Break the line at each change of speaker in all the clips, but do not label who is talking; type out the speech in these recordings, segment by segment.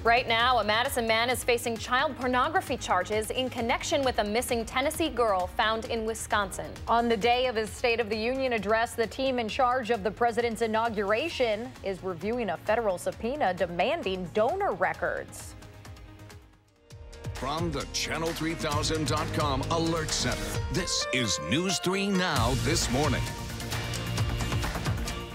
Right now, a Madison man is facing child pornography charges in connection with a missing Tennessee girl found in Wisconsin. On the day of his State of the Union address, the team in charge of the president's inauguration is reviewing a federal subpoena demanding donor records.
From the Channel3000.com Alert Center, this is News 3 Now this morning.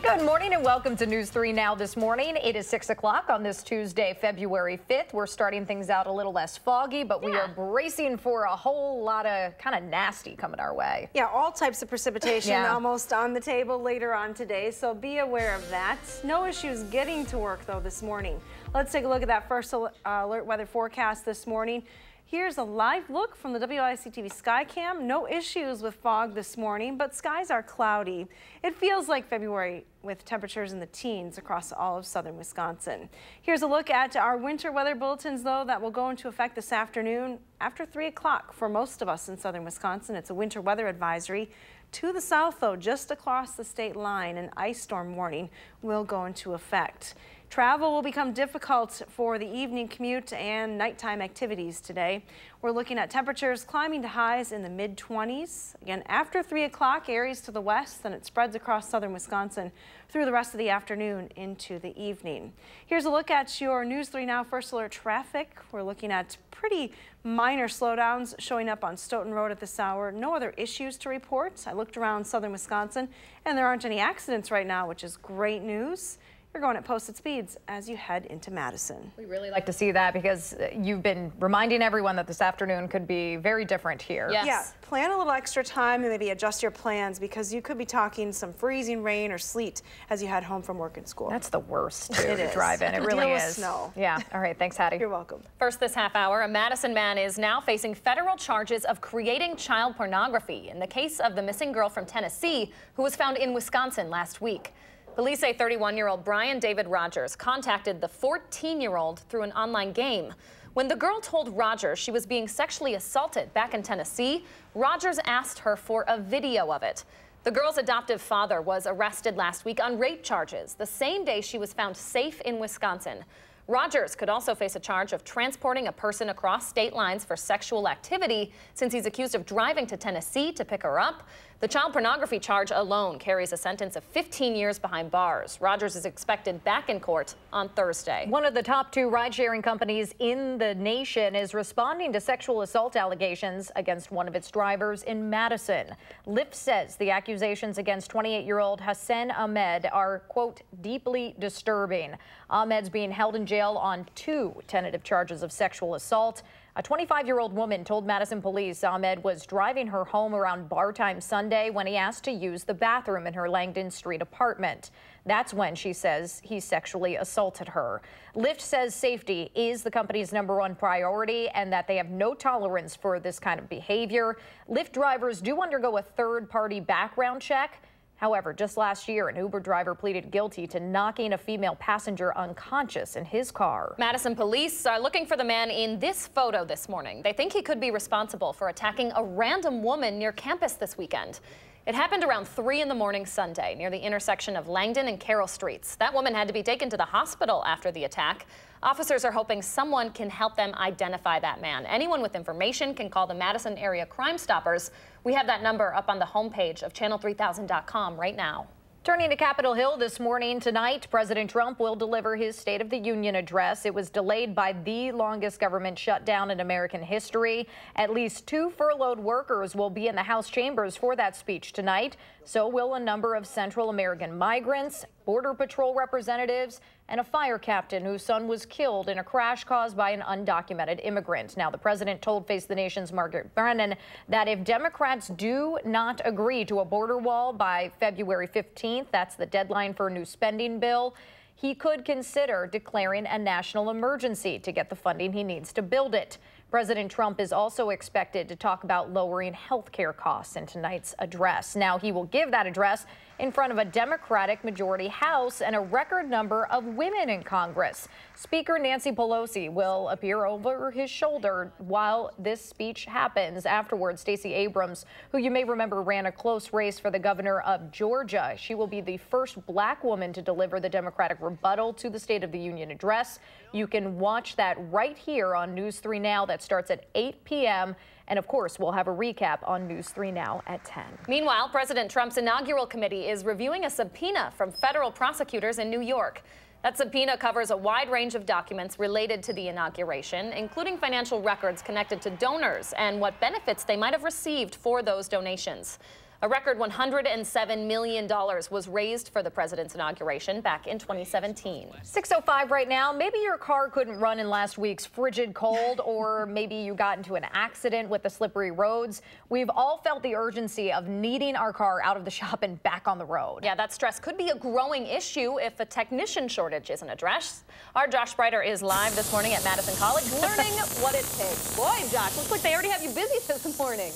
Good morning and welcome to News 3 Now this morning. It is 6 o'clock on this Tuesday, February 5th. We're starting things out a little less foggy, but we are bracing for a whole lot of kind of nasty coming our way.
Yeah, all types of precipitation almost on the table later on today, so be aware of that. No issues getting to work, though, this morning. Let's take a look at that first alert weather forecast this morning. Here's a live look from the WISC-TV Skycam. No issues with fog this morning, but skies are cloudy. It feels like February with temperatures in the teens across all of southern Wisconsin. Here's a look at our winter weather bulletins, though, that will go into effect this afternoon after 3 o'clock for most of us in southern Wisconsin. It's a winter weather advisory. To the south, though, just across the state line, an ice storm warning will go into effect. Travel will become difficult for the evening commute and nighttime activities today. We're looking at temperatures climbing to highs in the mid-20s. Again, after 3 o'clock, areas to the west, then it spreads across southern Wisconsin through the rest of the afternoon into the evening. Here's a look at your News 3 Now First Alert traffic. We're looking at pretty minor slowdowns showing up on Stoughton Road at this hour. No other issues to report. I looked around southern Wisconsin and there aren't any accidents right now, which is great news. You're going at posted speeds as you head into Madison.
We really like to see that because you've been reminding everyone that this afternoon could be very different here.
Yes. Yeah, plan a little extra time and maybe adjust your plans because you could be talking some freezing rain or sleet as you head home from work and school.
That's the worst to drive in. It really is.
Snow.
Yeah. All right. Thanks, Hattie.
You're welcome.
First this half hour, a Madison man is now facing federal charges of creating child pornography in the case of the missing girl from Tennessee who was found in Wisconsin last week. Police say 31-year-old Brian David Rogers contacted the 14-year-old through an online game. When the girl told Rogers she was being sexually assaulted back in Tennessee, Rogers asked her for a video of it. The girl's adoptive father was arrested last week on rape charges, the same day she was found safe in Wisconsin. Rogers could also face a charge of transporting a person across state lines for sexual activity since he's accused of driving to Tennessee to pick her up. The child pornography charge alone carries a sentence of 15 years behind bars. Rogers is expected back in court on Thursday. One of the top 2 ride-sharing companies in the nation is responding to sexual assault allegations against one of its drivers in Madison. Lyft says the accusations against 28-year-old Hassan Ahmed are, quote, deeply disturbing. Ahmed's being held in jail on 2 tentative charges of sexual assault. A 25-year-old woman told Madison police Ahmed was driving her home around bar time Sunday when he asked to use the bathroom in her Langdon Street apartment. That's when she says he sexually assaulted her. Lyft says safety is the company's #1 priority and that they have no tolerance for this kind of behavior. Lyft drivers do undergo a third-party background check. However, just last year, an Uber driver pleaded guilty to knocking a female passenger unconscious in his car. Madison police are looking for the man in this photo this morning. They think he could be responsible for attacking a random woman near campus this weekend. It happened around 3 in the morning Sunday near the intersection of Langdon and Carroll Streets. That woman had to be taken to the hospital after the attack. Officers are hoping someone can help them identify that man. Anyone with information can call the Madison Area Crime Stoppers. We have that number up on the homepage of Channel3000.com right now. Turning to Capitol Hill this morning, tonight, President Trump will deliver his State of the Union address. It was delayed by the longest government shutdown in American history. At least 2 furloughed workers will be in the House chambers for that speech tonight. So will a number of Central American migrants, Border Patrol representatives, and a fire captain whose son was killed in a crash caused by an undocumented immigrant. Now, the president told Face the Nation's Margaret Brennan that if Democrats do not agree to a border wall by February 15th, that's the deadline for a new spending bill, he could consider declaring a national emergency to get the funding he needs to build it. President Trump is also expected to talk about lowering health care costs in tonight's address. Now, he will give that address
in front of a Democratic majority House and a record number of women in Congress. Speaker Nancy Pelosi will appear over his shoulder while this speech happens. Afterwards, Stacey Abrams, who you may remember ran a close race for the governor of Georgia, she will be the first black woman to deliver the Democratic rebuttal to the State of the Union address. You can watch that right here on News 3 Now. That starts at 8 p.m. And of course, we'll have a recap on News 3 Now at 10.
Meanwhile, President Trump's inaugural committee is reviewing a subpoena from federal prosecutors in New York. That subpoena covers a wide range of documents related to the inauguration, including financial records connected to donors and what benefits they might have received for those donations. A record $107 million was raised for the president's inauguration back in 2017.
6:05 right now. Maybe your car couldn't run in last week's frigid cold, or maybe you got into an accident with the slippery roads. We've all felt the urgency of needing our car out of the shop and back on the road.
Yeah, that stress could be a growing issue if a technician shortage isn't addressed. Our Josh Breiter is live this morning at Madison College learning what it takes. Boy, Josh, looks like they already have you busy this morning.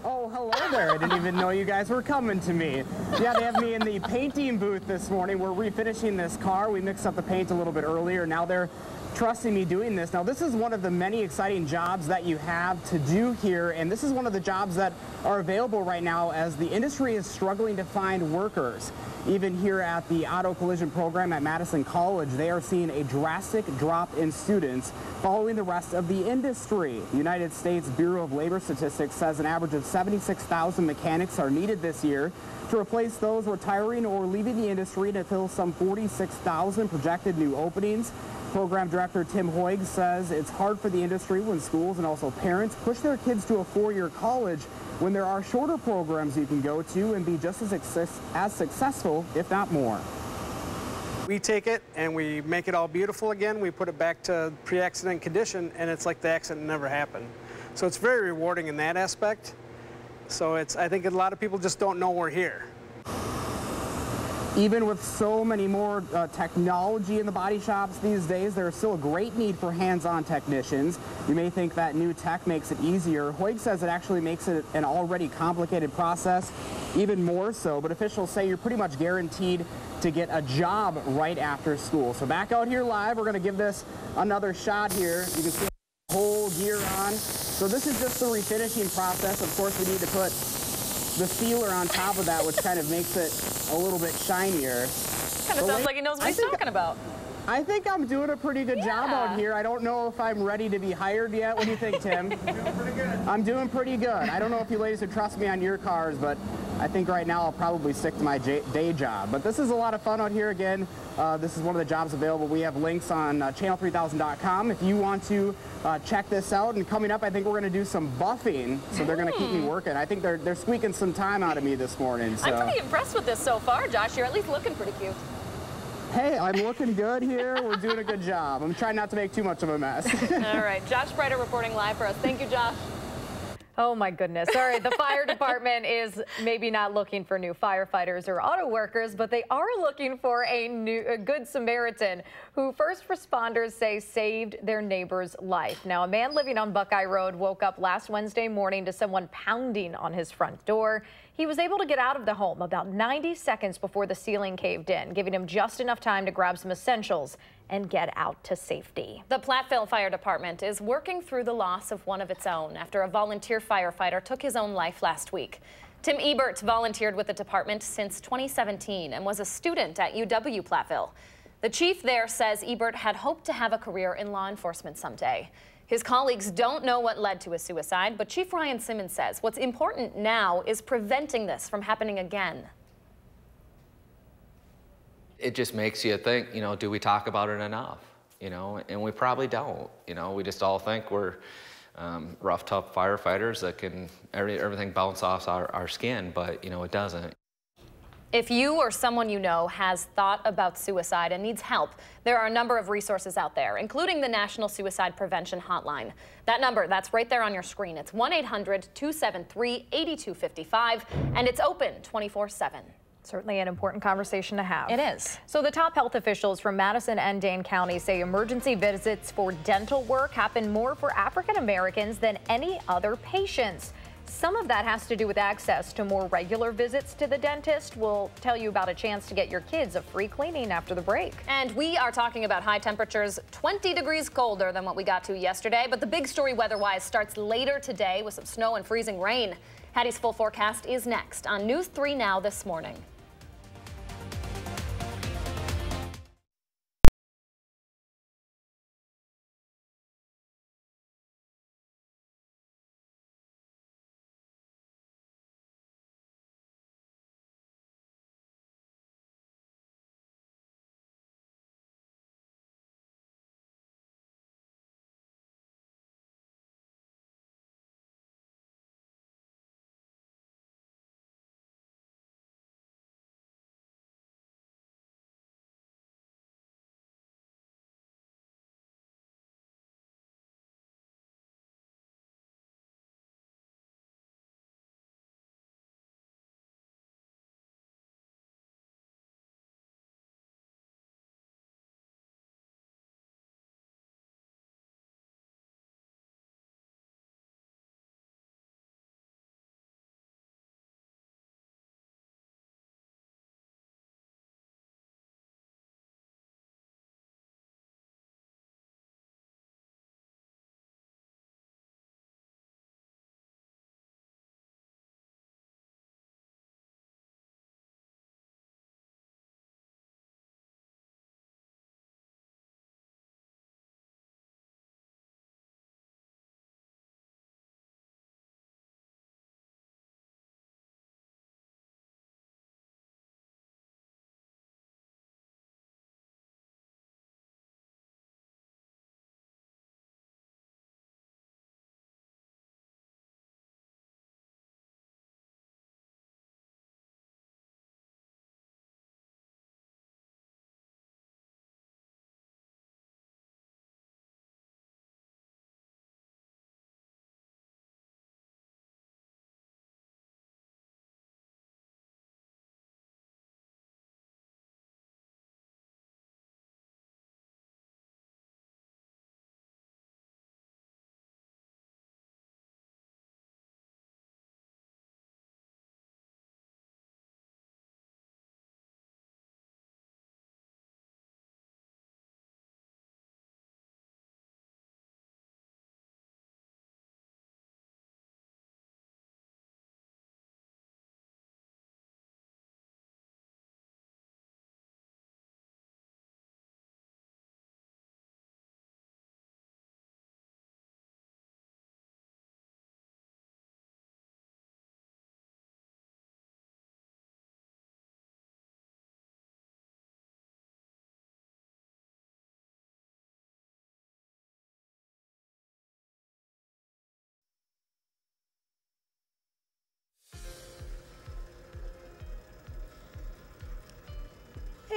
Oh, hello there. I didn't even know you guys were coming to me. Yeah, they have me in the painting booth this morning. We're refinishing this car. We mixed up the paint a little bit earlier. Now they're trusting me doing this. Now, this is one of the many exciting jobs that you have to do here, and this is one of the jobs that are available right now as the industry is struggling to find workers. Even here at the auto collision program at Madison College, they are seeing a drastic drop in students following the rest of the industry. The United States Bureau of Labor Statistics says an average of 76,000 mechanics are needed this year to replace those retiring or leaving the industry to fill some 46,000 projected new openings. Program Director Tim Hoig says it's hard for the industry when schools and also parents push their kids to a four-year college when there are shorter programs you can go to and be just as successful, if not more.
We take it and we make it all beautiful again. We put it back to pre-accident condition, and it's like the accident never happened. So it's very rewarding in that aspect. So I think a lot of people just don't know we're here.
Even with so many more technology in the body shops these days, there's still a great need for hands-on technicians. You may think that new tech makes it easier. Hoig says it actually makes it an already complicated process even more so, but officials say you're pretty much guaranteed to get a job right after school. So back out here live, we're going to give this another shot here. You can see the whole gear on. So this is just the refinishing process. Of course, we need to put the sealer on top of that, which kind of makes it a little bit shinier.
Kind of sounds like he knows what he's talking about.
I think I'm doing a pretty good job out here. I don't know if I'm ready to be hired yet. What do you think, Tim?
You're doing pretty good.
I'm doing pretty good. I don't know if you ladies would trust me on your cars, but I think right now I'll probably stick to my day job. But this is a lot of fun out here again. This is one of the jobs available. We have links on channel3000.com if you want to check this out. And coming up, I think we're going to do some buffing, so they're going to keep me working. I think they're squeaking some time out of me this morning. So.
I'm pretty impressed with this so far, Josh. You're at least looking pretty cute.
Hey, I'm looking good here. We're doing a good job. I'm trying not to make too much of a mess.
All right, Josh Breiter reporting live for us. Thank you, Josh.
Oh my goodness. All right, the fire department is maybe not looking for new firefighters or auto workers, but they are looking for a good Samaritan who first responders say saved their neighbor's life. Now, a man living on Buckeye Road woke up last Wednesday morning to someone pounding on his front door. He was able to get out of the home about 90 seconds before the ceiling caved in, giving him just enough time to grab some essentials and get out to safety.
The Platteville Fire Department is working through the loss of one of its own after a volunteer firefighter took his own life last week. Tim Ebert volunteered with the department since 2017 and was a student at UW Platteville. The chief there says Ebert had hoped to have a career in law enforcement someday. His colleagues don't know what led to his suicide, but Chief Ryan Simmons says what's important now is preventing this from happening again.
It just makes you think, you know, do we talk about it enough? You know, and we probably don't. You know, we just all think we're rough, tough firefighters that can everything bounce off our skin, but, you know, it doesn't.
If you or someone you know has thought about suicide and needs help, there are a number of resources out there, including the National Suicide Prevention Hotline. That number, that's right there on your screen. It's 1-800-273-8255, and it's open 24/7.
Certainly an important conversation to have.
It is.
So the top health officials from Madison and Dane County say emergency visits for dental work happen more for African Americans than any other patients. Some of that has to do with access to more regular visits to the dentist. We'll tell you about a chance to get your kids a free cleaning after the break.
And we are talking about high temperatures, 20 degrees colder than what we got to yesterday. But the big story weather-wise starts later today with some snow and freezing rain. Hattie's full forecast is next on News 3 Now this morning.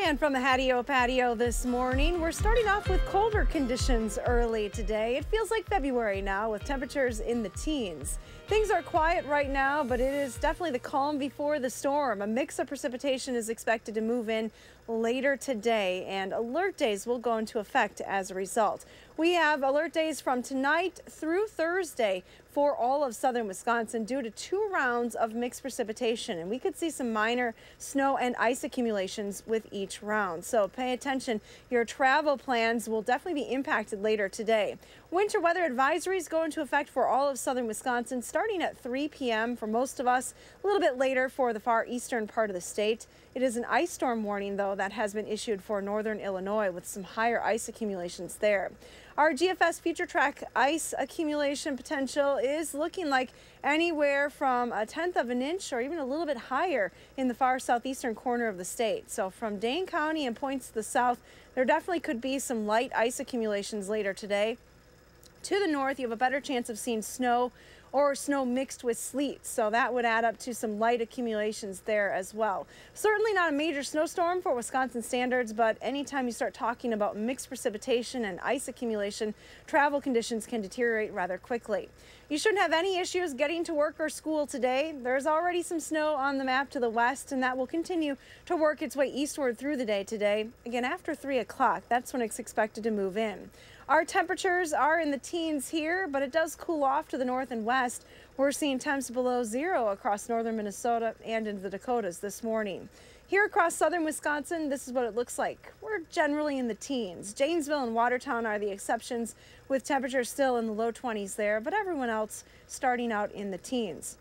And from the Hattie-O patio this morning, we're starting off with colder conditions early today. It feels like February now with temperatures in the teens. Things are quiet right now, but it is definitely the calm before the storm. A mix of precipitation is expected to move in later today, and alert days will go into effect as a result. We have alert days from tonight through Thursday for all of southern Wisconsin due to 2 rounds of mixed precipitation, and we could see some minor snow and ice accumulations with each round. So pay attention. Your travel plans will definitely be impacted later today. Winter weather advisories go into effect for all of southern Wisconsin starting at 3 p.m. for most of us, a little bit later for the far eastern part of the state. It is an ice storm warning, though, that has been issued for northern Illinois with some higher ice accumulations there. Our GFS Future Track ice accumulation potential is looking like anywhere from 1/10 of an inch or even a little bit higher in the far southeastern corner of the state. So from Dane County and points to the south, there definitely could be some light ice accumulations later today. To the north, you have a better chance of seeing snow or snow mixed with sleet, so that would add up to some light accumulations there as well. Certainly not a major snowstorm for Wisconsin standards, but anytime you start talking about mixed precipitation and ice accumulation, travel conditions can deteriorate rather quickly. You shouldn't have any issues getting to work or school today. There's already some snow on the map to the west, and that will continue to work its way eastward through the day today. Again, after 3 o'clock, that's when it's expected to move in. Our temperatures are in the teens here, but it does cool off to the north and west. We're seeing temps below 0 across northern Minnesota and into the Dakotas this morning. Here across southern Wisconsin, this is what it looks like. We're generally in the teens. Janesville and Watertown are the exceptions, with temperatures still in the low 20s there, but everyone else starting out in the teens.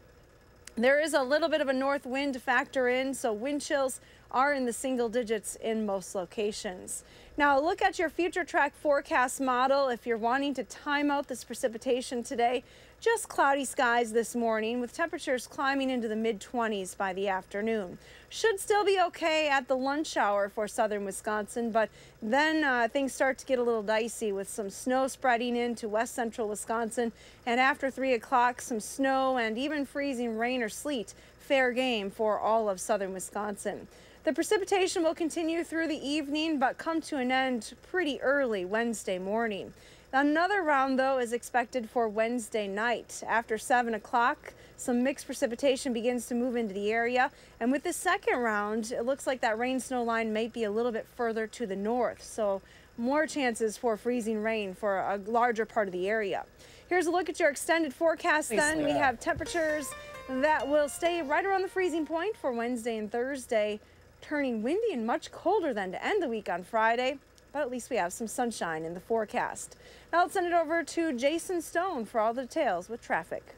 There is a little bit of a north wind to factor in, so wind chills are in the single digits in most locations. Now look at your future track forecast model if you're wanting to time out this precipitation today. Just cloudy skies this morning with temperatures climbing into the mid-20s by the afternoon. Should still be okay at the lunch hour for southern Wisconsin, but then things start to get a little dicey with some snow spreading into west central Wisconsin, and after 3 o'clock some snow and even freezing rain or sleet. Fair game for all of southern Wisconsin. The precipitation will continue through the evening but come to an end pretty early Wednesday morning. Another round, though, is expected for Wednesday night. After 7 o'clock, some mixed precipitation begins to move into the area. And with the second round, it looks like that rain-snow line may be a little bit further to the north. So more chances for freezing rain for a larger part of the area. Here's a look at your extended forecast then. We have temperatures that will stay right around the freezing point for Wednesday and Thursday, turning windy and much colder than to end the week on Friday. But at least we have some sunshine in the forecast. Now let's send it over to Jason Stone for all the details with traffic.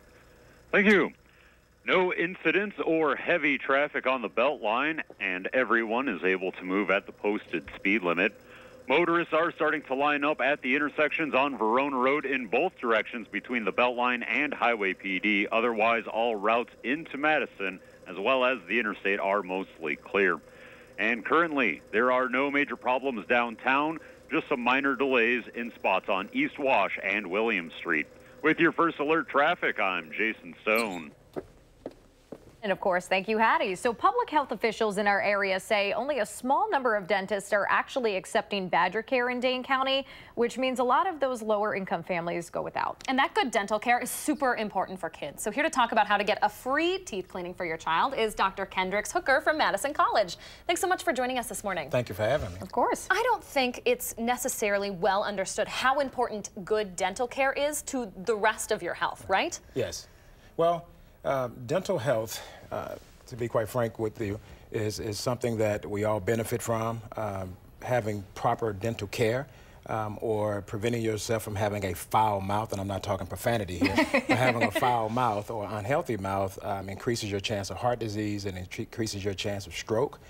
Thank you. No incidents or heavy traffic on the Beltline, and everyone is able to move at the posted speed limit. Motorists are starting to line up at the intersections on Verona Road in both directions between the Beltline and Highway PD. Otherwise, all routes into Madison as well as the interstate are mostly clear. And currently, there are no major problems downtown, just some minor delays in spots on East Wash and William Street. With your First Alert traffic, I'm Jason Stone.
And of course, thank you, Hattie. So public health officials in our area say only a small number of dentists are actually accepting Badger care in Dane County, which means a lot of those lower income families go without.
And that good dental care is super important for kids. So here to talk about how to get a free teeth cleaning for your child is Dr. Kendricks Hooker from Madison College. Thanks so much for joining us this morning.
Thank you for having me.
Of course.
I don't think it's necessarily well understood how important good dental care is to the rest of your health, right?
Yes. Well, dental health, to be quite frank with you, is something that we all benefit from. Having proper dental care or preventing yourself from having a foul mouth, and I'm not talking profanity here, but having a foul mouth or unhealthy mouth increases your chance of heart disease and increases your chance of stroke,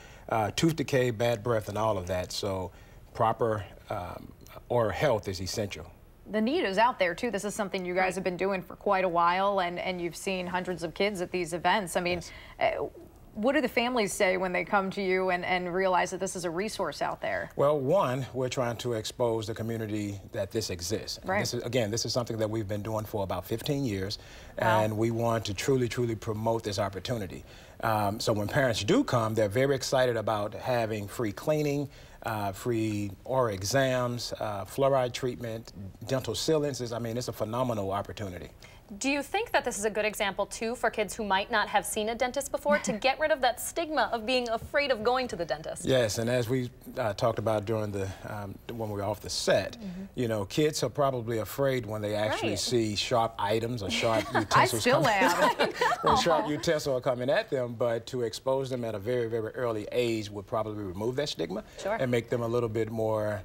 tooth decay, bad breath, and all of that. So proper oral health is essential.
The need is out there, too. This is something you guys have been doing for quite a while, and you've seen hundreds of kids at these events. I mean, yes. What do the families say when they come to you and realize that this is a resource out there? Well,
one, we're trying to expose the community that this exists.
Right.
This is something that we've been doing for about 15 years,
wow.
And we want to truly promote this opportunity. So when parents do come, they're very excited about having free cleaning, free oral exams, fluoride treatment, dental sealants. I mean, it's a phenomenal opportunity.
Do you think that this is a good example, too, for kids who might not have seen a dentist before to get rid of that stigma of being afraid of going to the dentist?
Yes, and as we talked about during the, when we were off the set, you know, kids are probably afraid when they actually see sharp items or sharp utensils.
I still am.
When sharp utensils are coming at them, but to expose them at a very, very early age would probably remove that stigma and make them a little bit more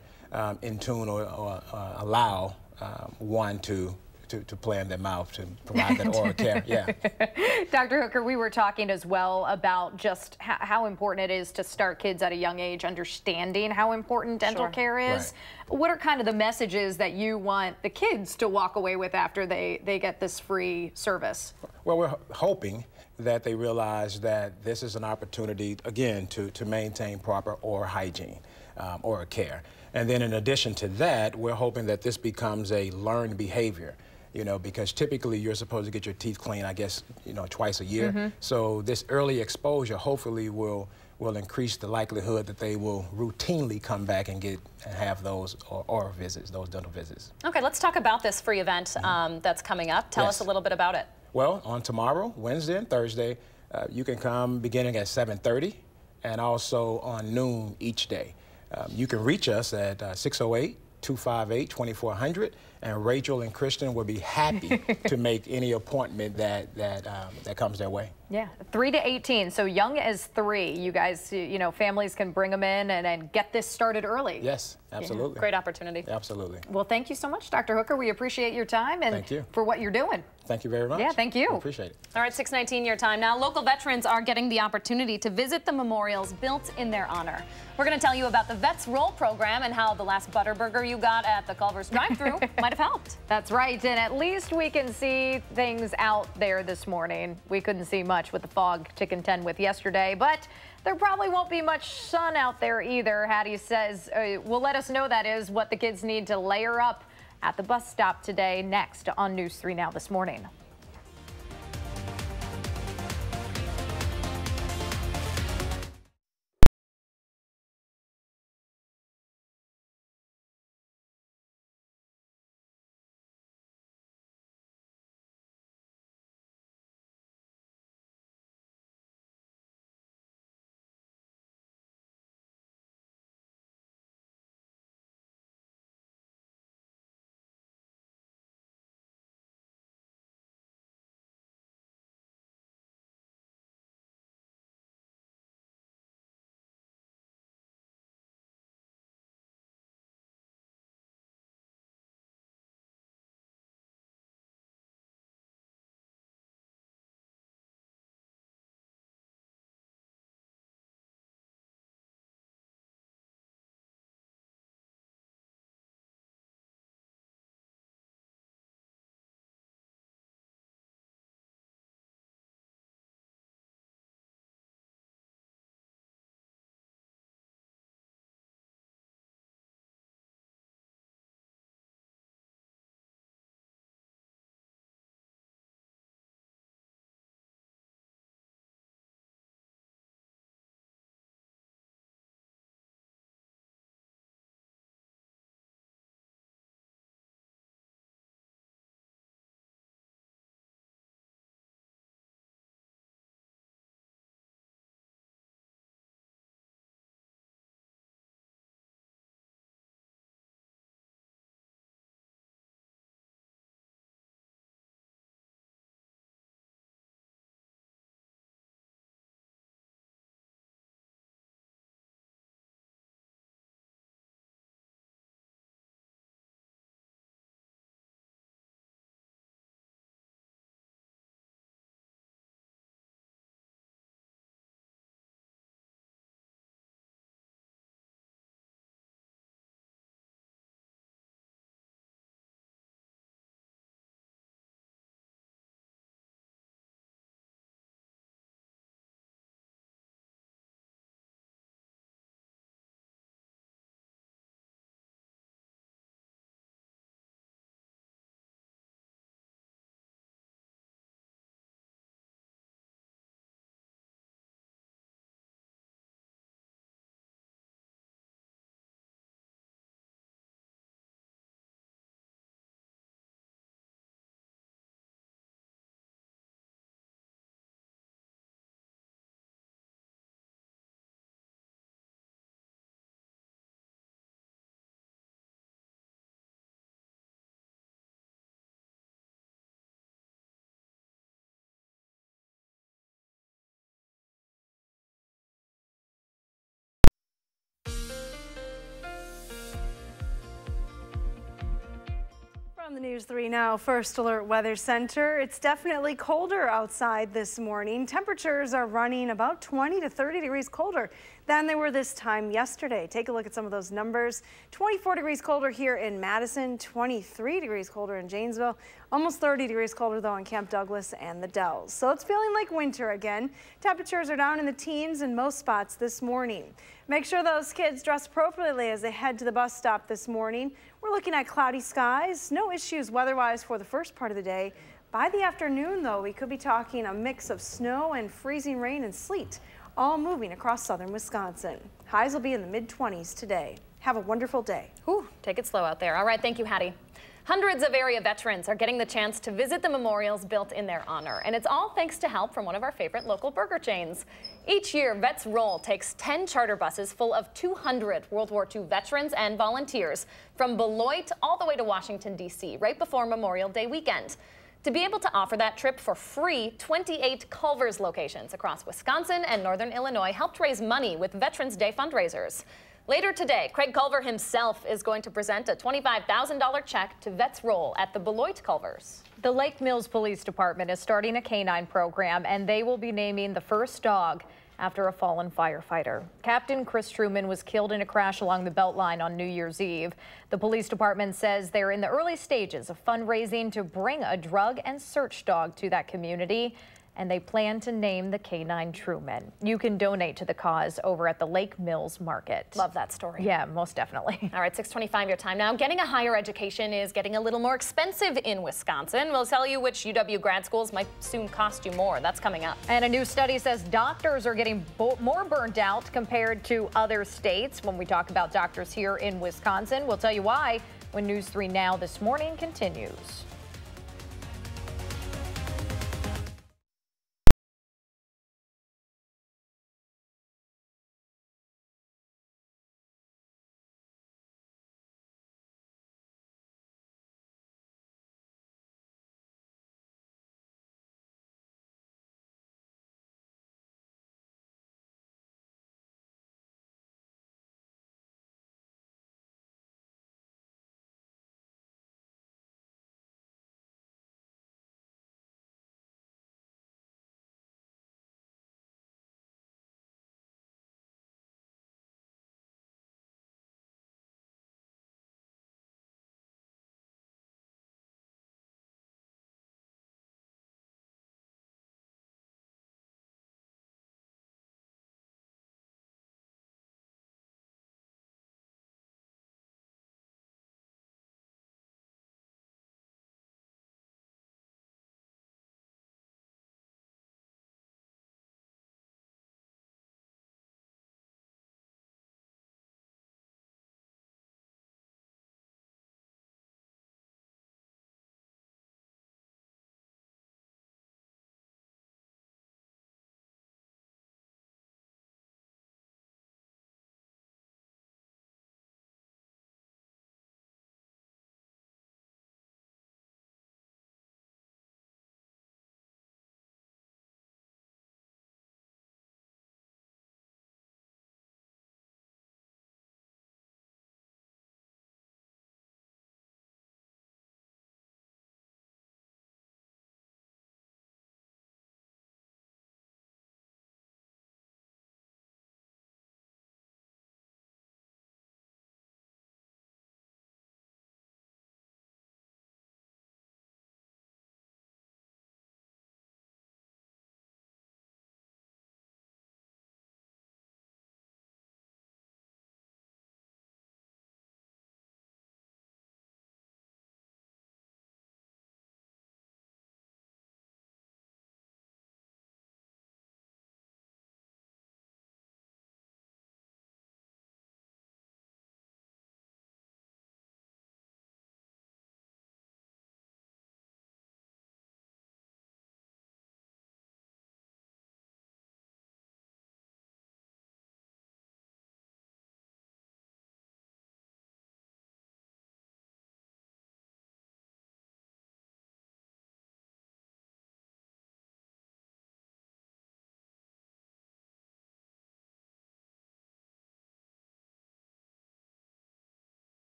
in tune or allow one to play in their mouth to provide that oral care. Yeah.
Dr. Hooker, we were talking as well about just how important it is to start kids at a young age understanding how important dental care is. Right. What are kind of the messages that you want the kids to walk away with after they get this free service?
Well, we're hoping that they realize that this is an opportunity, again, to maintain proper oral hygiene, oral care. And then in addition to that, we're hoping that this becomes a learned behavior. You know, because typically you're supposed to get your teeth cleaned, I guess, you know, twice a year. So this early exposure hopefully will will increase the likelihood that they will routinely come back and have those oral visits, those dental visits.
Okay, let's talk about this free event that's coming up. Tell us a little bit about it.
Well, on tomorrow, Wednesday and Thursday, you can come beginning at 7:30 and also on noon each day. You can reach us at 608-258-2400, and Rachel and Kristen will be happy to make any appointment that comes their way.
Yeah, 3 to 18, so young as 3. You guys, you know, families can bring them in and get this started early.
Yes, absolutely.
Yeah. Great opportunity.
Absolutely.
Well, thank you so much, Dr. Hooker. We appreciate your time and
thank you
for what you're doing.
Thank you very much.
Yeah, thank you.
I appreciate it.
All right, 6:19 your time now. Local veterans are getting the opportunity to visit the memorials built in their honor. We're going to tell you about the Vets Roll program and how the last Butterburger you got at the Culver's drive-thru might have helped.
That's right, and at least we can see things out there this morning. We couldn't see much with the fog to contend with yesterday, but there probably won't be much sun out there either. Hattie says will let us know that is what the kids need to layer up at the bus stop today. Next on News 3 Now this morning.
From the News 3 Now First Alert Weather Center, it's definitely colder outside this morning. Temperatures are running about 20 to 30 degrees colder than they were this time yesterday. Take a look at some of those numbers. 24 degrees colder here in Madison, 23 degrees colder in Janesville, almost 30 degrees colder though in Camp Douglas and the Dells. So it's feeling like winter again. Temperatures are down in the teens in most spots this morning. Make sure those kids dress appropriately as they head to the bus stop this morning. We're looking at cloudy skies, no issues weather-wise for the first part of the day. By the afternoon, though, we could be talking a mix of snow and freezing rain and sleet all moving across southern Wisconsin. Highs will be in the mid-20s today. Have a wonderful day.
Whew, take it slow out there. All right, thank you, Hattie. Hundreds of area veterans are getting the chance to visit the memorials built in their honor, and it's all thanks to help from one of our favorite local burger chains. Each year, Vets Roll takes 10 charter buses full of 200 World War II veterans and volunteers from Beloit all the way to Washington, D.C., right before Memorial Day weekend. To be able to offer that trip for free, 28 Culver's locations across Wisconsin and northern Illinois helped raise money with Veterans Day fundraisers. Later today, Craig Culver himself is going to present a $25,000 check to Vets Roll at the Beloit Culvers.
The Lake Mills Police Department is starting a canine program, and they will be naming the first dog after a fallen firefighter. Captain Chris Truman was killed in a crash along the Beltline on New Year's Eve. The police department says they're in the early stages of fundraising to bring a drug and search dog to that community, and they plan to name the canine Truman. You can donate to the cause over at the Lake Mills Market.
Love that story.
Yeah, most definitely.
All right, 6:25 your time now. Getting a higher education is getting a little more expensive in Wisconsin. We'll tell you which UW grad schools might soon cost you more. That's coming up.
And a new study says doctors are getting more burnt out compared to other states. When we talk about doctors here in Wisconsin, we'll tell you why when News 3 Now this morning continues.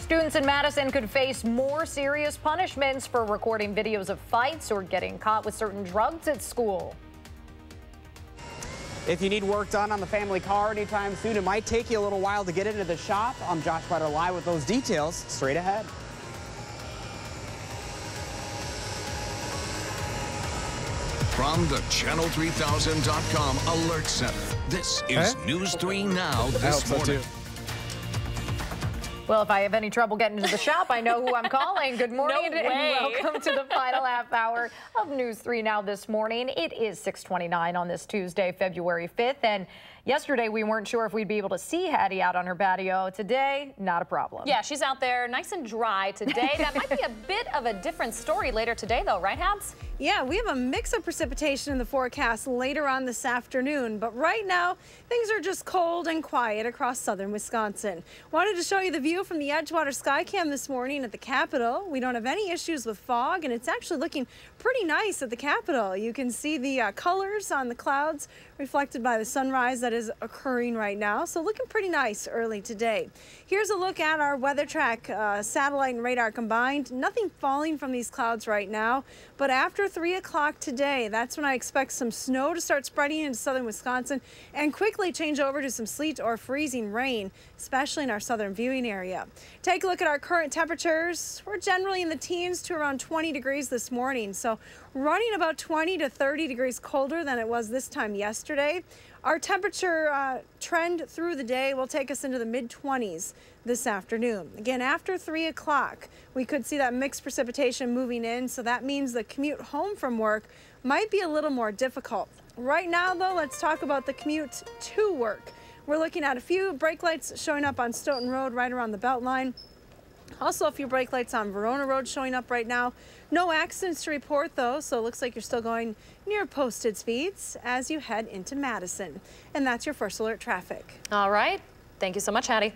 Students in Madison could face more serious punishments for recording videos of fights or getting caught with certain drugs at school.
If you need work done on the family car anytime soon, it might take you a little while to get into the shop. I'm Josh Butter live with those details straight ahead.
From the Channel3000.com Alert Center, this is News 3 Now this morning.
Well, if I have any trouble getting into the shop, I know who I'm calling. Good morning
No way.
and welcome to the final half hour of News 3 Now this morning. It is 6:29 on this Tuesday, February 5th, and yesterday we weren't sure if we'd be able to see Hattie out on her patio. Today, not a problem.
Yeah, she's out there nice and dry today. That might be a bit of a different story later today, though, right, Habs?
Yeah, we have a mix of precipitation in the forecast later on this afternoon, but right now things are just cold and quiet across southern Wisconsin. Wanted to show you the view from the Edgewater Skycam this morning at the Capitol. We don't have any issues with fog, and it's actually looking pretty nice at the Capitol. You can see the colors on the clouds reflected by the sunrise that is occurring right now, so looking pretty nice early today. Here's a look at our weather track, satellite and radar combined. Nothing falling from these clouds right now, but after 3 o'clock today, that's when I expect some snow to start spreading into southern Wisconsin and quickly change over to some sleet or freezing rain, especially in our southern viewing area. Take a look at our current temperatures. We're generally in the teens to around 20 degrees this morning, so running about 20 to 30 degrees colder than it was this time yesterday. Our temperature trend through the day will take us into the mid-20s this afternoon. Again, after 3 o'clock, we could see that mixed precipitation moving in, so that means the commute home from work might be a little more difficult. Right now, though, let's talk about the commute to work. We're looking at a few brake lights showing up on Stoughton Road right around the Beltline. Also, a few brake lights on Verona Road showing up right now. No accidents to report, though, so it looks like you're still going near posted speeds as you head into Madison. And that's your first alert traffic.
All right. Thank you so much, Hattie.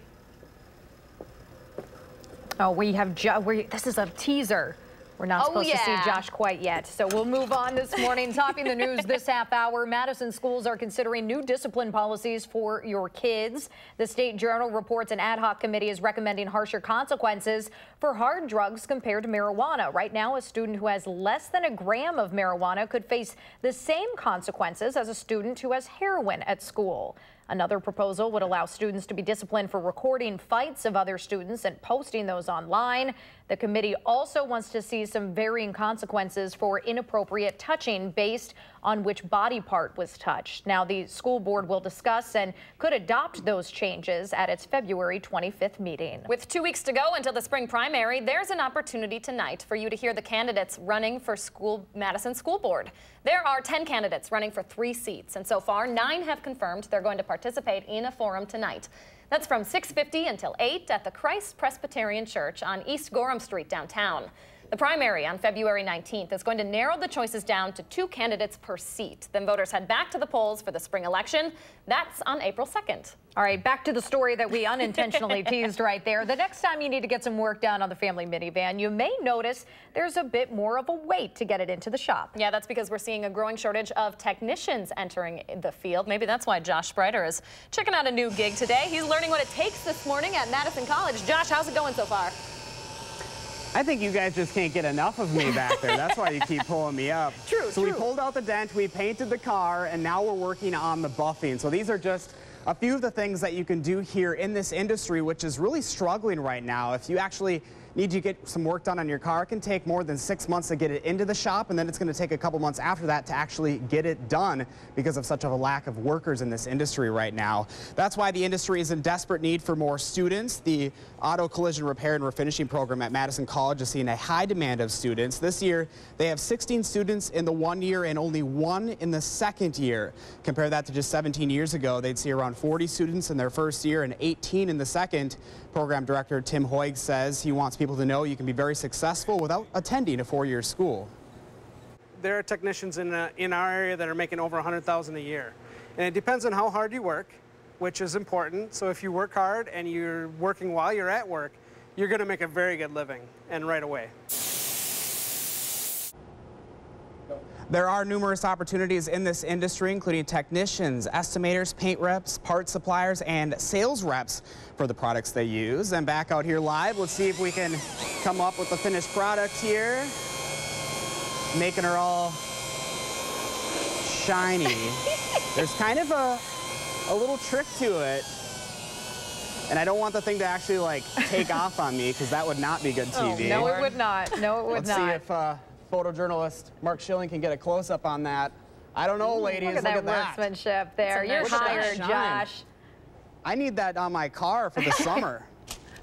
Oh, we have this is a teaser. We're not supposed to see Josh quite yet, so we'll move on this morning. Topping the news this half hour, Madison schools are considering new discipline policies for your kids. The State Journal reports an ad hoc committee is recommending harsher consequences for hard drugs compared to marijuana. Right now, a student who has less than a gram of marijuana could face the same consequences as a student who has heroin at school. Another proposal would allow students to be disciplined for recording fights of other students and posting those online. The committee also wants to see some varying consequences for inappropriate touching based on which body part was touched. Now, the school board will discuss and could adopt those changes at its February 25th meeting.
With 2 weeks to go until the spring primary, there's an opportunity tonight for you to hear the candidates running for Madison School Board. There are 10 candidates running for 3 seats, and so far 9 have confirmed they're going to participate in a forum tonight. That's from 6:50 until 8 at the Christ Presbyterian Church on East Gorham Street downtown. The primary on February 19th is going to narrow the choices down to 2 candidates per seat. Then voters head back to the polls for the spring election. That's on April 2nd.
All right, back to the story that we unintentionally teased right there. The next time you need to get some work done on the family minivan, you may notice there's a bit more of a wait to get it into the shop.
Yeah, that's because we're seeing a growing shortage of technicians entering the field. Maybe that's why Josh Spreiter is checking out a new gig today. He's learning what it takes this morning at Madison College. Josh, how's it going so far?
I think you guys just can't get enough of me back there. That's why you keep pulling me up.
True.
We pulled out the dent, we painted the car, and now we're working on the buffing. So these are just a few of the things that you can do here in this industry, which is really struggling right now. If you actually need to get some work done on your car, it can take more than 6 months to get it into the shop, and then it's going to take a couple months after that to actually get it done because of such a lack of workers in this industry right now. That's why the industry is in desperate need for more students. The Auto Collision Repair and Refinishing program at Madison College is seeing a high demand of students. This year, they have 16 students in the 1 year and only 1 in the 2nd year. Compare that to just 17 years ago, they'd see around 40 students in their 1st year and 18 in the 2nd. Program Director Tim Hoig says he wants people to know you can be very successful without attending a 4-year school.
There are technicians in our area that are making over $100,000 a year. And it depends on how hard you work, which is important. So if you work hard and you're working while you're at work, you're going to make a very good living, and right away.
There are numerous opportunities in this industry, including technicians, estimators, paint reps, parts suppliers, and sales reps for the products they use. And back out here live, let's see if we can come up with the finished product here. Making her all shiny. There's kind of a little trick to it. And I don't want the thing to actually like take off on me, because that would not be good TV.
Oh, no, it would not. No, it would not.
Let's see if photojournalist Mark Schilling can get a close-up on that. I don't know, ladies.
Look at that workmanship there. You're hired, Josh.
I need that on my car for the summer.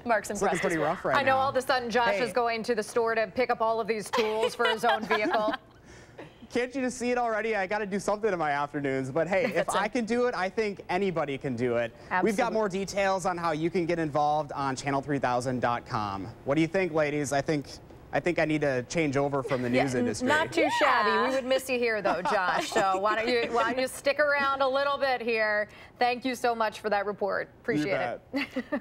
Mark's
It's looking
impressed.
pretty
as well.
rough right now.
I know all of a sudden Josh
Hey.
is going to the store to pick up all of these tools for his own vehicle.
Can't you just see it already? I got to do something in my afternoons. But hey, if I can do it, I think anybody can do it.
Absolutely.
We've got more details on how you can get involved on channel3000.com. What do you think, ladies? I think I need to change over from the news industry.
Not too shabby. We would miss you here, though, Josh. So why don't you stick around a little bit here? Thank you so much for that report. Appreciate it.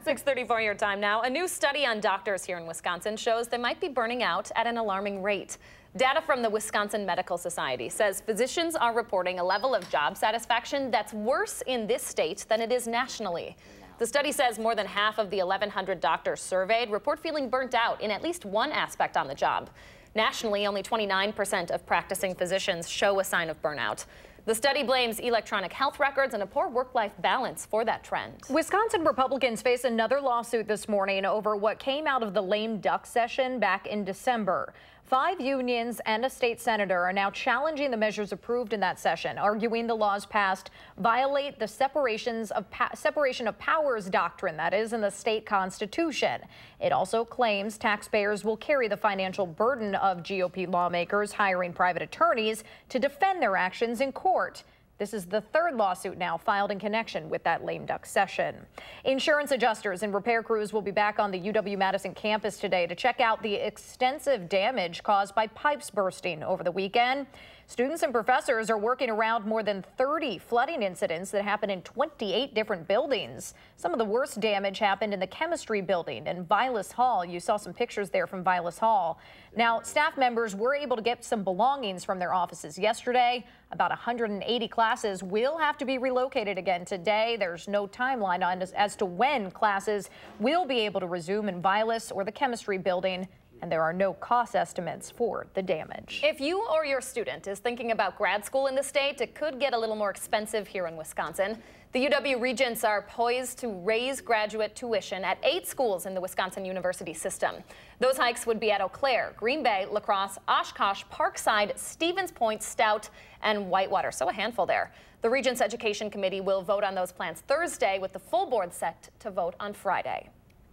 6:34 your time now. A new study on doctors here in Wisconsin shows they might be burning out at an alarming rate. Data from the Wisconsin Medical Society says physicians are reporting a level of job satisfaction that's worse in this state than it is nationally. The study says more than half of the 1,100 doctors surveyed report feeling burnt out in at least one aspect on the job. Nationally, only 29% of practicing physicians show a sign of burnout. The study blames electronic health records and a poor work-life balance for that trend.
Wisconsin Republicans face another lawsuit this morning over what came out of the lame duck session back in December. 5 unions and a state senator are now challenging the measures approved in that session, arguing the laws passed violate the separation of powers doctrine that is in the state constitution. It also claims taxpayers will carry the financial burden of GOP lawmakers hiring private attorneys to defend their actions in court. This is the third lawsuit now filed in connection with that lame duck session. Insurance adjusters and repair crews will be back on the UW-Madison campus today to check out the extensive damage caused by pipes bursting over the weekend. Students and professors are working around more than 30 flooding incidents that happened in 28 different buildings. Some of the worst damage happened in the chemistry building and Vilas Hall. You saw some pictures there from Vilas Hall. Now, staff members were able to get some belongings from their offices yesterday. About 180 classes will have to be relocated again today. There's no timeline on as to when classes will be able to resume in Vilas or the chemistry building, and there are no cost estimates for the damage.
If you or your student is thinking about grad school in the state, it could get a little more expensive here in Wisconsin. The UW Regents are poised to raise graduate tuition at 8 schools in the Wisconsin university system. Those hikes would be at Eau Claire, Green Bay, La Crosse, Oshkosh, Parkside, Stevens Point, Stout, and Whitewater. So a handful there. The Regents Education Committee will vote on those plans Thursday, with the full board set to vote on Friday.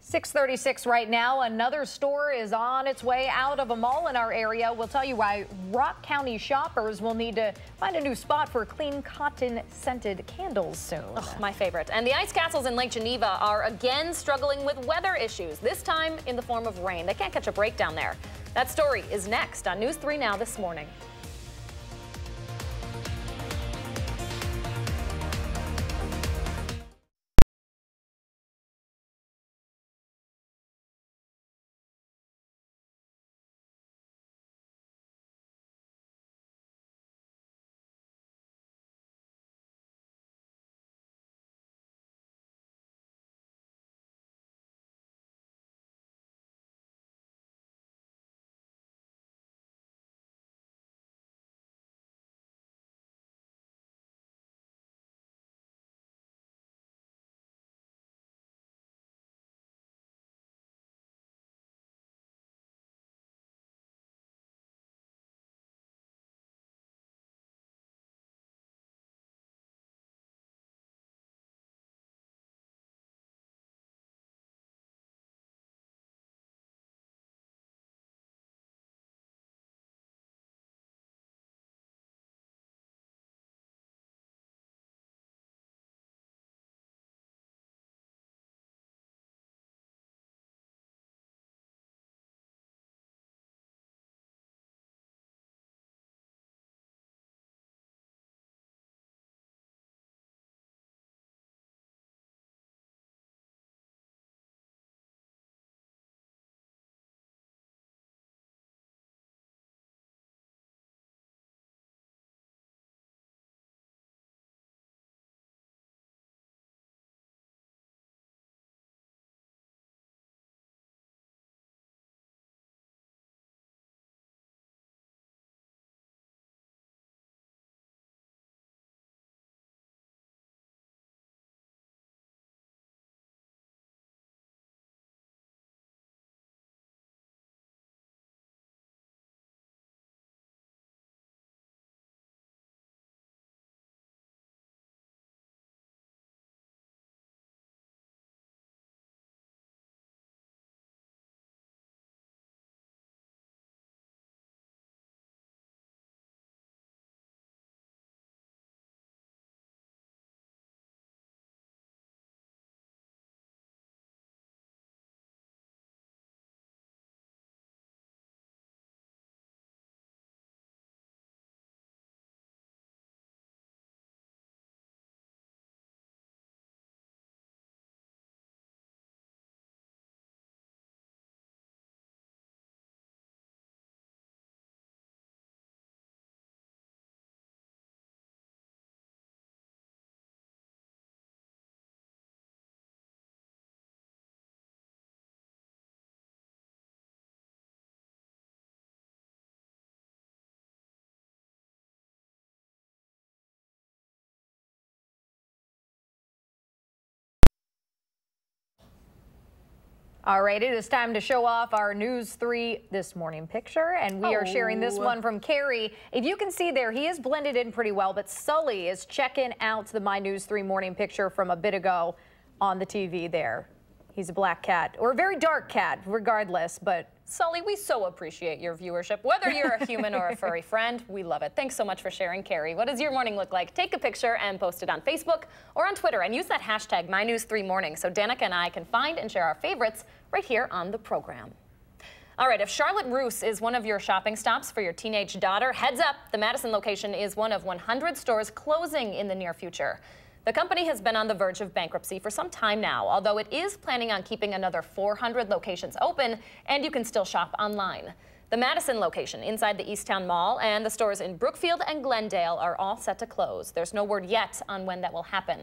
6:36 right now. Another store is on its way out of a mall in our area. We'll tell you why Rock County shoppers will need to find a new spot for clean cotton scented candles soon.
Oh, my favorite. And the ice castles in Lake Geneva are again struggling with weather issues, this time in the form of rain. They can't catch a break down there. That story is next on News 3 Now this morning.
All right, it is time to show off our News 3 This Morning picture, and we are sharing this one from Carrie. If you can see there, he is blended in pretty well, but Sully is checking out the My News 3 morning picture from a bit ago on the TV there. He's a black cat, or a very dark cat, regardless, but
Sully, we so appreciate your viewership. Whether you're a human or a furry friend, we love it. Thanks so much for sharing, Carrie. What does your morning look like? Take a picture and post it on Facebook or on Twitter, and use that hashtag MyNews3Morning so Danica and I can find and share our favorites right here on the program. All right, if Charlotte Russe is one of your shopping stops for your teenage daughter, heads up, the Madison location is one of 100 stores closing in the near future. The company has been on the verge of bankruptcy for some time now, although it is planning on keeping another 400 locations open, and you can still shop online. The Madison location inside the Easttown Mall and the stores in Brookfield and Glendale are all set to close. There's no word yet on when that will happen.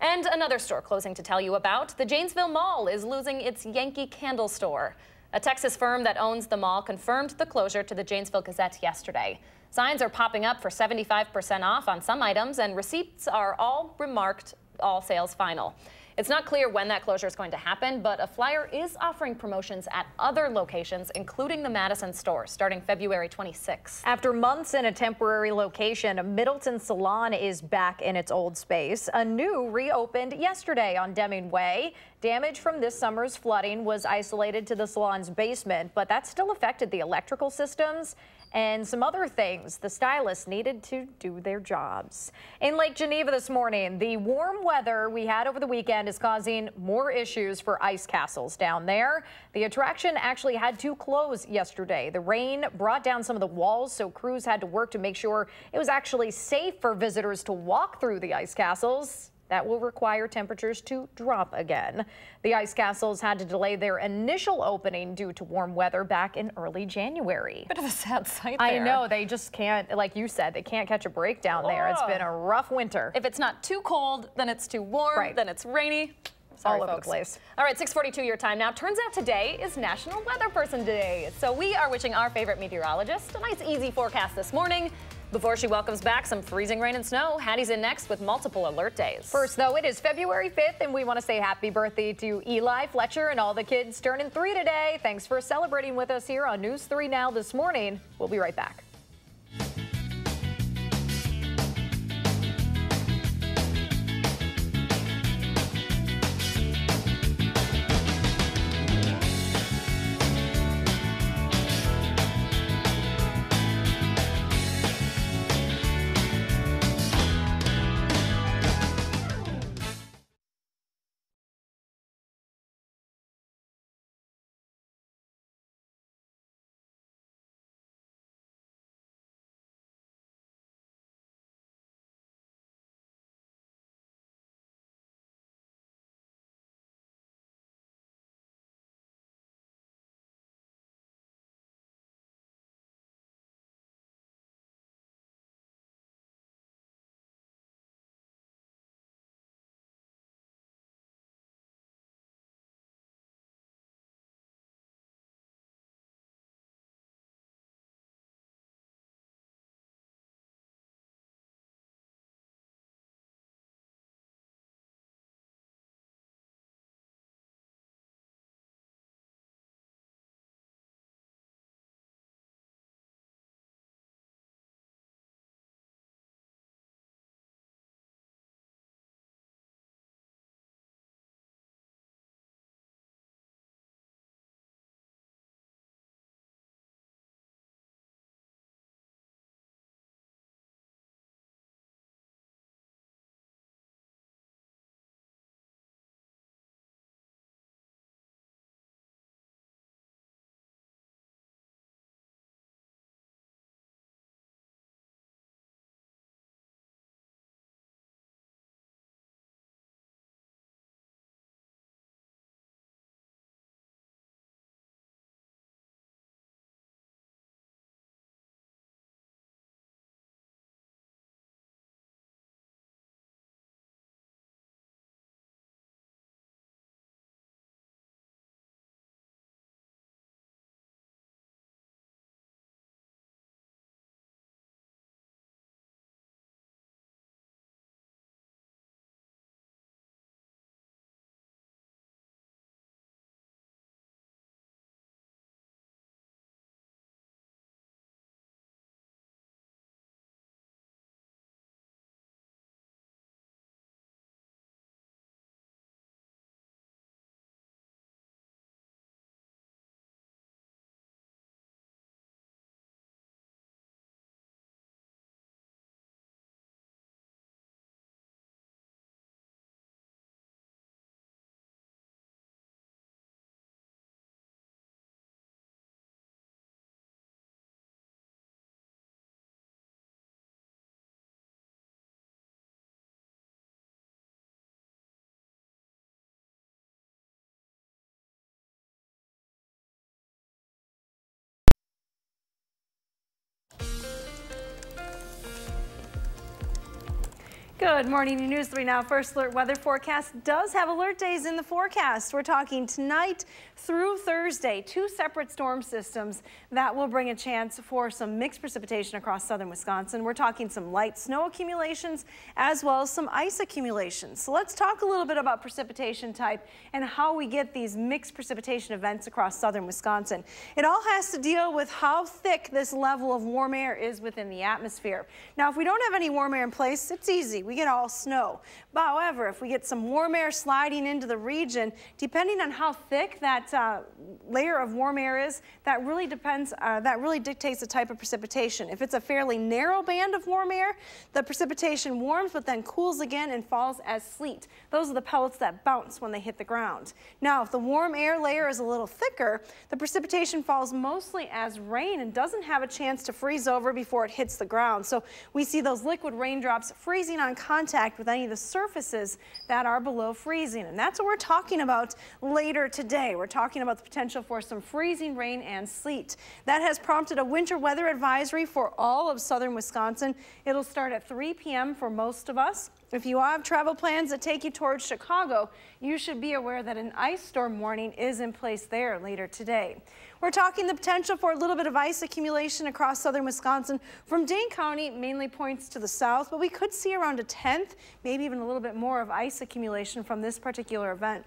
And another store closing to tell you about. The Janesville Mall is losing its Yankee candle store. A Texas firm that owns the mall confirmed the closure to the Janesville Gazette yesterday. Signs are popping up for 75% off on some items, and receipts are all remarked, all sales final. It's not clear when that closure is going to happen, but a flyer is offering promotions at other locations, including the Madison store, starting February 26th.
After months in a temporary location, a Middleton salon is back in its old space. A new reopened yesterday on Deming Way. Damage from this summer's flooding was isolated to the salon's basement, but that still affected the electrical systems and some other things the stylists needed to do their jobs. In Lake Geneva this morning, the warm weather we had over the weekend is causing more issues for ice castles down there. The attraction actually had to close yesterday. The rain brought down some of the walls, so crews had to work to make sure it was actually safe for visitors to walk through the ice castles. That will require temperatures to drop again. The ice castles had to delay their initial opening due to warm weather back in early January.
Bit of a sad sight
there.
I
know, they just can't, like you said, they can't catch a break down there. It's been a rough winter.
If it's not too cold, then it's too warm, then it's rainy. Sorry,
all over
folks.
the place.
All right, 6:42 your time now. Turns out today is National Weather Person Day. So we are wishing our favorite meteorologist a nice easy forecast this morning. Before she welcomes back some freezing rain and snow, Hattie's in next with multiple alert days.
First, though, it is February 5th, and we want to say happy birthday to Eli, Fletcher, and all the kids turning 3 today. Thanks for celebrating with us here on News 3 Now this morning. We'll be right back.
Good morning, News 3 Now. First alert weather forecast does have alert days in the forecast. We're talking tonight through Thursday, 2 separate storm systems that will bring a chance for some mixed precipitation across southern Wisconsin. We're talking some light snow accumulations as well as some ice accumulations. So let's talk a little bit about precipitation type and how we get these mixed precipitation events across southern Wisconsin. It all has to deal with how thick this level of warm air is within the atmosphere. Now, if we don't have any warm air in place, it's easy. We get all snow. But however, if we get some warm air sliding into the region, depending on how thick that layer of warm air is, that really dictates the type of precipitation. If it's a fairly narrow band of warm air, the precipitation warms but then cools again and falls as sleet. Those are the pellets that bounce when they hit the ground. Now, if the warm air layer is a little thicker, the precipitation falls mostly as rain and doesn't have a chance to freeze over before it hits the ground. So we see those liquid raindrops freezing on contact with any of the surfaces that are below freezing. And that's what we're talking about later today. We're talking about the potential for some freezing rain and sleet. That has prompted a winter weather advisory for all of southern Wisconsin. It'll start at 3 p.m. for most of us. If you have travel plans that take you towards Chicago, you should be aware that an ice storm warning is in place there later today. We're talking the potential for a little bit of ice accumulation across southern Wisconsin. From Dane County, mainly points to the south, but we could see around a 1/10, maybe even a little bit more of ice accumulation from this particular event.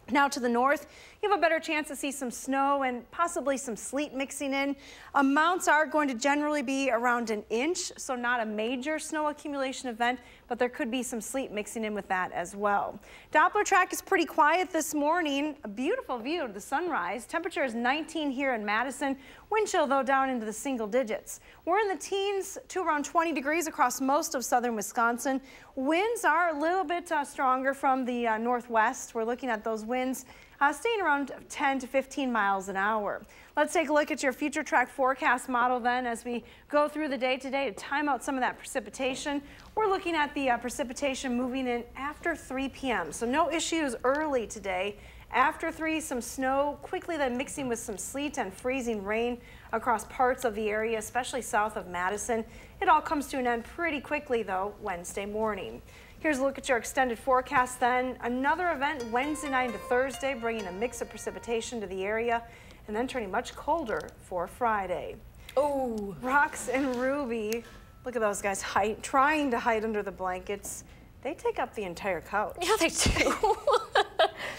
Now to the north, you have a better chance to see some snow and possibly some sleet mixing in. Amounts are going to generally be around 1 inch, so not a major snow accumulation event, but there could be some sleet mixing in with that as well. Doppler track is pretty quiet this morning. A beautiful view of the sunrise. Temperature is 19 here in Madison. Wind chill, though, down into the single digits. We're in the teens to around 20 degrees across most of southern Wisconsin. Winds are a little bit stronger from the northwest. We're looking at those winds staying around 10 to 15 miles an hour. Let's take a look at your future track forecast model then as we go through the day today to time out some of that precipitation. We're looking at the precipitation moving in after 3 p.m. So no issues early today. After 3, some snow, quickly then mixing with some sleet and freezing rain across parts of the area, especially south of Madison. It all comes to an end pretty quickly, though, Wednesday morning. Here's a look at your extended forecast then. Another event Wednesday night into Thursday, bringing a mix of precipitation to the area, and then turning much colder for Friday. Oh, Rox and Ruby, look at those guys trying to hide under the blankets. They take up the entire couch.
Yeah, they do.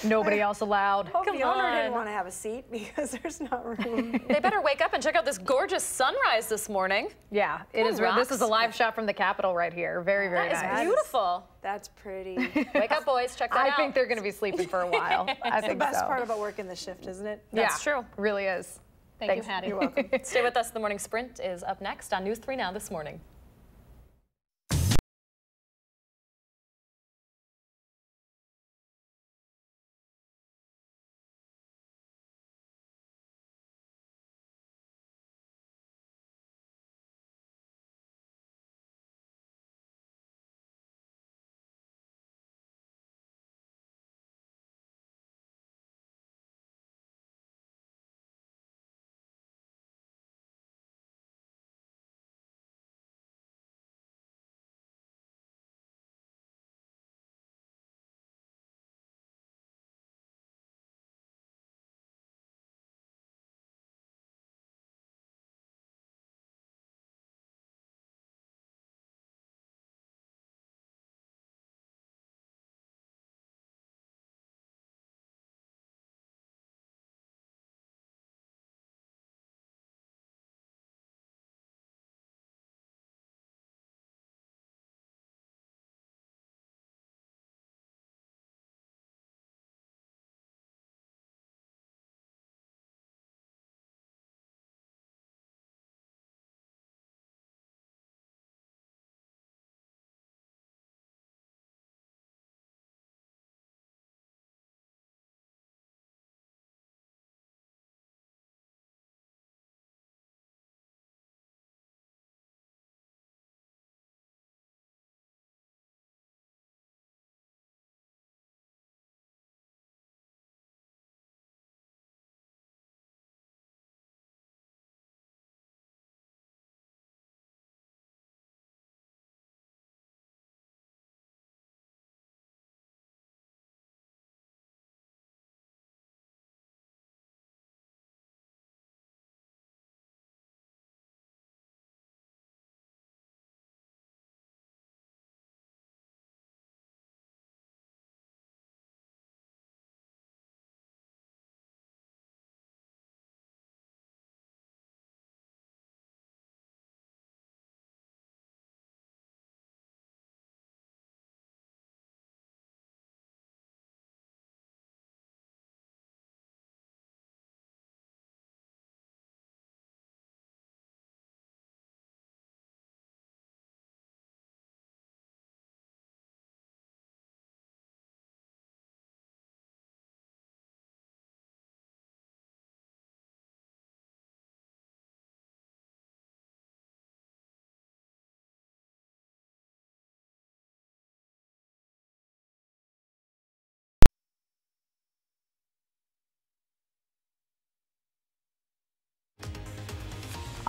Nobody else allowed.
Hope the owner didn't want to have a seat because there's not room.
They better wake up and check out this gorgeous sunrise this morning.
Yeah, it is. This is a live shot from the Capitol right here. Very, very nice.
That is beautiful.
That's pretty.
Wake up, boys. Check that out.
I think they're going to be sleeping for a while. I think
the best part about working the shift, isn't it?
That's true.
It really is.
Thank you, Hattie.
You're welcome.
Stay with us. The Morning Sprint is up next on News 3 Now this morning.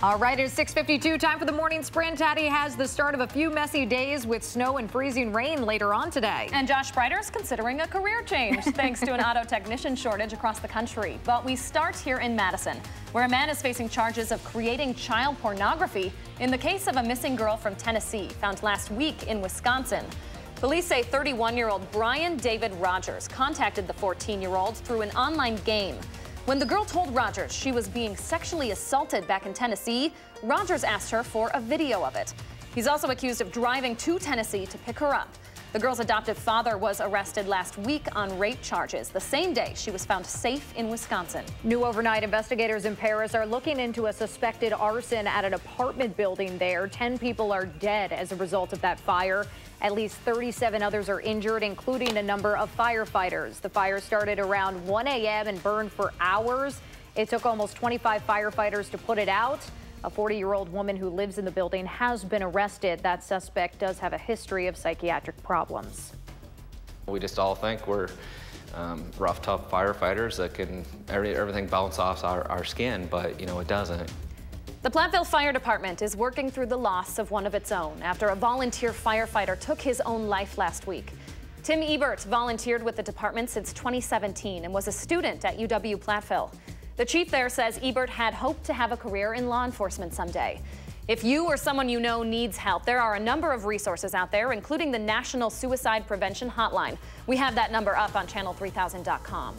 All right, it's 6:52. Time for the morning sprint. Addie has the start of a few messy days with snow and freezing rain later on today.
And Josh Spreiter's considering a career change thanks to an auto technician shortage across the country. But we start here in Madison, where a man is facing charges of creating child pornography in the case of a missing girl from Tennessee found last week in Wisconsin. Police say 31-year-old Brian David Rogers contacted the 14-year-old through an online game. When the girl told Rogers she was being sexually assaulted back in Tennessee, Rogers asked her for a video of it. He's also accused of driving to Tennessee to pick her up. The girl's adoptive father was arrested last week on rape charges, the same day she was found safe in Wisconsin.
New overnight, investigators in Paris are looking into a suspected arson at an apartment building there. 10 people are dead as a result of that fire. At least 37 others are injured, including a number of firefighters. The fire started around 1 a.m. and burned for hours. It took almost 25 firefighters to put it out. A 40-year-old woman who lives in the building has been arrested. That suspect does have a history of psychiatric problems.
We just all think we're rough, tough firefighters that can everything bounce off our skin, but, you know, it doesn't.
The Platteville Fire Department is working through the loss of one of its own after a volunteer firefighter took his own life last week. Tim Ebert volunteered with the department since 2017 and was a student at UW-Platteville. The chief there says Ebert had hoped to have a career in law enforcement someday. If you or someone you know needs help, there are a number of resources out there, including the National Suicide Prevention Hotline. We have that number up on channel3000.com.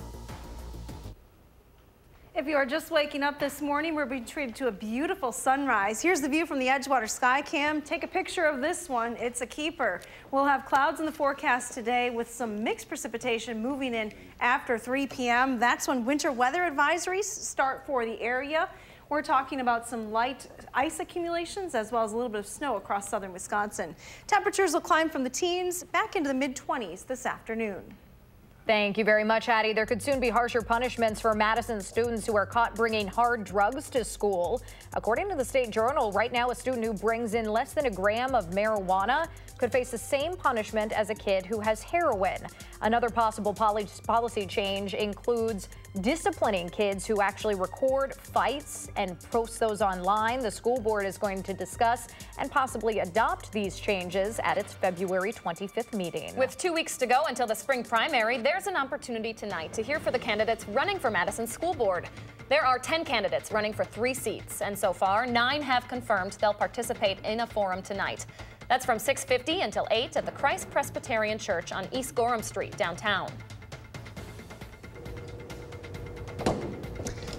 If you are just waking up this morning, we're being treated to a beautiful sunrise. Here's the view from the Edgewater Sky Cam. Take a picture of this one. It's a keeper. We'll have clouds in the forecast today with some mixed precipitation moving in after 3 p.m. That's when winter weather advisories start for the area. We're talking about some light ice accumulations as well as a little bit of snow across southern Wisconsin. Temperatures will climb from the teens back into the mid-20s this afternoon.
Thank you very much, Addie. There could soon be harsher punishments for Madison students who are caught bringing hard drugs to school. According to the State Journal, right now a student who brings in less than a gram of marijuana could face the same punishment as a kid who has heroin. Another possible policy change includes disciplining kids who actually record fights and post those online. The school board is going to discuss and possibly adopt these changes at its February 25th meeting.
With 2 weeks to go until the spring primary, there's an opportunity tonight to hear for the candidates running for Madison School Board. There are 10 candidates running for 3 seats, and so far 9 have confirmed they'll participate in a forum tonight. That's from 6:50 until 8 at the Christ Presbyterian Church on East Gorham Street, downtown.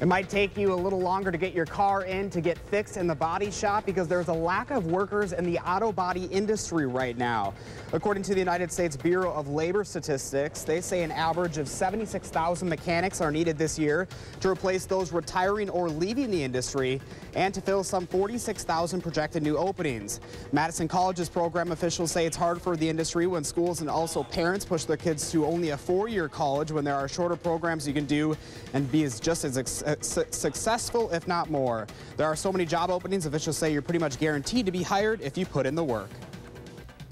It might take you a little longer to get your car in to get fixed in the body shop because there's a lack of workers in the auto body industry right now. According to the United States Bureau of Labor Statistics, they say an average of 76,000 mechanics are needed this year to replace those retiring or leaving the industry and to fill some 46,000 projected new openings. Madison College's program officials say it's hard for the industry when schools and also parents push their kids to only a 4-year college when there are shorter programs you can do and be just as successful, if not more. There are so many job openings, officials say you're pretty much guaranteed to be hired if you put in the work.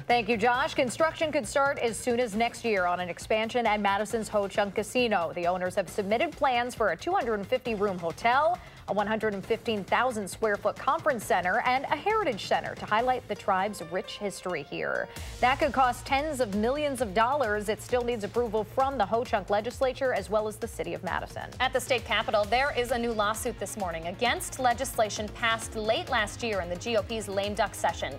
Thank you, Josh. Construction could start as soon as next year on an expansion at Madison's Ho-Chunk Casino. The owners have submitted plans for a 250-room hotel, a 115,000 square foot conference center, and a heritage center to highlight the tribe's rich history here. That could cost tens of millions of dollars. It still needs approval from the Ho-Chunk legislature as well as the city of Madison.
At the state capitol, there is a new lawsuit this morning against legislation passed late last year in the GOP's lame duck session.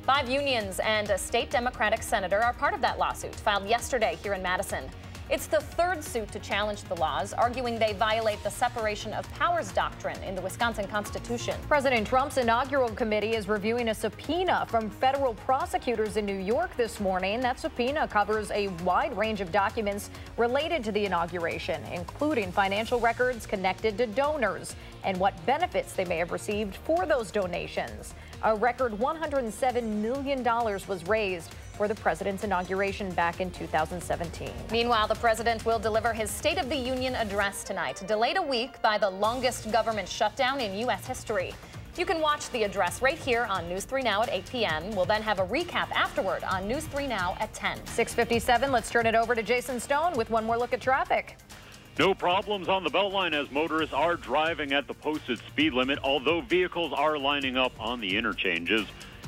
5 unions and a state Democratic senator are part of that lawsuit, filed yesterday here in Madison. It's the 3rd suit to challenge the laws, arguing they violate the separation of powers doctrine in the Wisconsin Constitution.
President Trump's inaugural committee is reviewing a subpoena from federal prosecutors in New York this morning. That subpoena covers a wide range of documents related to the inauguration, including financial records connected to donors and what benefits they may have received for those donations. A record $107 million was raised for the president's inauguration back in 2017.
Meanwhile, the president will deliver his State of the Union address tonight, delayed a week by the longest government shutdown in U.S. history. You can watch the address right here on News 3 Now at 8 p.m. We'll then have a recap afterward on News 3 Now at 10.
6:57. Let's turn it over to Jason Stone with one more look at traffic.
No problems on the Beltline as motorists are driving at the posted speed limit, although vehicles are lining up on the interchanges.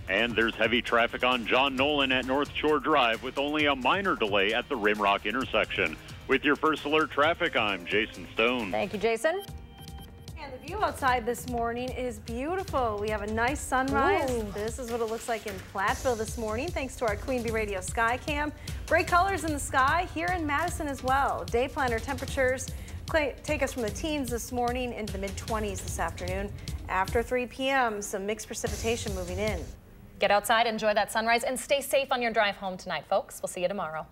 And there's heavy traffic on John Nolan at North Shore Drive with only a minor delay at the Rimrock intersection. With your First Alert traffic, I'm Jason Stone.
Thank you, Jason.
And the view outside this morning is beautiful. We have a nice sunrise.
Ooh.
This is what it looks like in Platteville this morning, thanks to our Queen Bee Radio Sky Cam. Great colors in the sky here in Madison as well. Day planner temperatures take us from the teens this morning into the mid-20s this afternoon. After 3 p.m., some mixed precipitation moving in.
Get outside, enjoy that sunrise, and stay safe on your drive home tonight, folks. We'll see you tomorrow.